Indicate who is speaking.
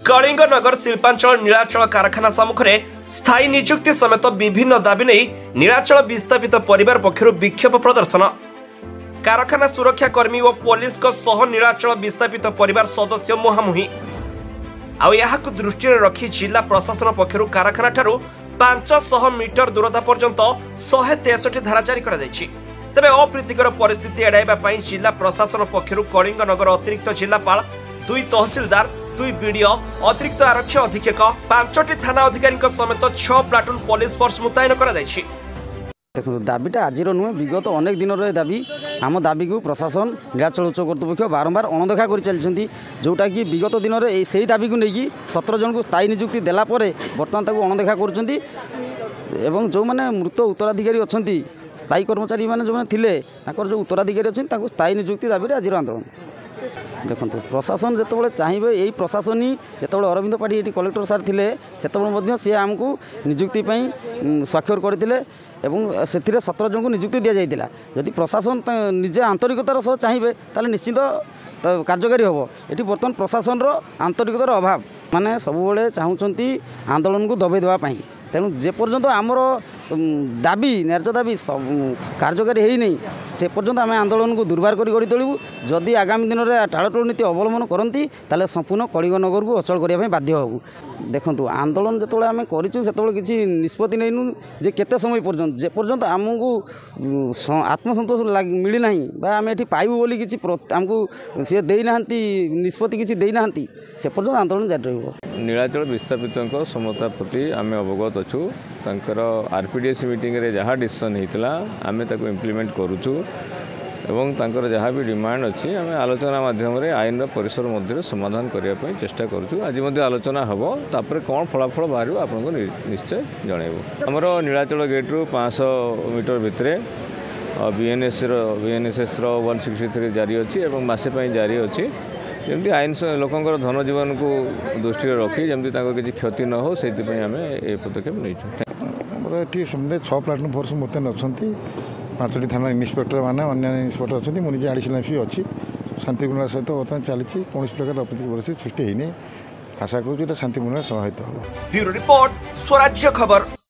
Speaker 1: कलिंगनगर शिल्पांचल नीलाचल कारखाना सम्मुखें स्थायी नियुक्ति समेत विभिन्न दाबी नहीं नीलाचल विस्थापित परिवार पक्षर विक्षोभ प्रदर्शन। कारखाना सुरक्षा कर्मी और पुलिस सह नीलाचल विस्थापित परिवार सदस्य मुहांमुही आउ दृष्टि रखी जिला प्रशासन पक्षर कारखाना ठारू 500 मीटर दूरता पर्यंत 163 धारा जारी कर तेज अप्रीतिकर परिस्थिति एड़ाइबा जिला प्रशासन पक्षर कलिंगनगर अतिरिक्त जिलापाल 2 तहसिलदार 2 बीडीओ अतिरिक्त आरक्षी अधीक्षक 5टी थाना अधिकारी समेत 6 प्लाटून पुलिस फोर्स मुतयन कर
Speaker 2: देखो दाबीटा आज नुहे विगत अनेक दिन दाबी आम दाबी को प्रशासन नीलाचल उच्च कर्तृपक्ष बारंबार अणदेखा कर चलती जोटा कि विगत दिन में से दाबी को लेकिन 17 जन को स्थायी नियुक्ति देला बर्तमान अणदेखा कर जो मैंने मृत उत्तराधिकारी अच्छा स्थायी कर्मचारी मैंने जो थे जो उत्तराधिकारी अच्छा स्थायी नियुक्ति दाबी आज आंदोलन देखो प्रशासन जो चाहिए यही प्रशासन ही जो अरविंद पाठी ये कलेक्टर सार थे से सी आमको नियुक्ति स्वाक्षर करते 17 जन को नियुक्ति दि जाता जदि प्रशासन निजे आंतरिकतार सह चाहिए ताले निश्चित कार्यकारी हम ये बर्तमान प्रशासन आंतरिकतार अभाव माने सब चाहूँगी आंदोलन को दबाई देवाई तेणु जेपर्यंत आमर दाबी न्याय्य दाबी कार्यकारी है नहीं से पर्यंत आम आंदोलन को दुर्बार कर गढ़ी तोलू जदि आगामी दिन में टाड़टोल नीति अवलम्बन करती ताले संपूर्ण कलिंगनगर को अचल करने बाध्य हबू। देखो आंदोलन जो आम करूँ किसी निष्पत्ति नहींनु जे केते समय पर्यंत जेपर्यंत आमको आत्मसंतोष मिलना आम ये पाइबू बोली किसी आमको सी देना निष्पत्ति किसी देना से पर्यंत आंदोलन जारी रहा।
Speaker 3: नीलाचल विस्थापित समता प्रति आम अवगत अच्छु आरपीडीएस मीटिंग रे जहाँ डिसीजन होता आम इम्प्लीमेंट करुचु एवं तांकर जहाँ भी डिमांड अच्छी आम आलोचना माध्यम आईन परिसर मध्य समाधान करने चेष्टा करुचु। आज आलोचना हम तापर कौन फलाफल बाहर आपको निश्चय जनइबू। आमर नीलाचल गेट्रु 500 मीटर भितर बीएनएसएस 163 जारी अच्छी और मसे जारी अच्छी जमी आईन लोकंर धन जीवन को दृष्टि रखी जमी किसी क्षति न हो से आम ये पदक्षेप नहीं
Speaker 4: ये समझे 6 प्लाटून फोर्स मुतयन अच्छा 5टी थाना इन्स्पेक्टर मैंने अन्य इन्स्पेक्टर अच्छा मुझे एडिशनल एसपी अच्छी शांतिपूर्ण सहित बर्तमान चली कौन प्रकार अप्रीतिक परिस्थिति सृष्टि होनी आशा करूँ शांतिपूर्ण समाहित हो।
Speaker 1: ब्यूरो रिपोर्ट स्वराज्य खबर।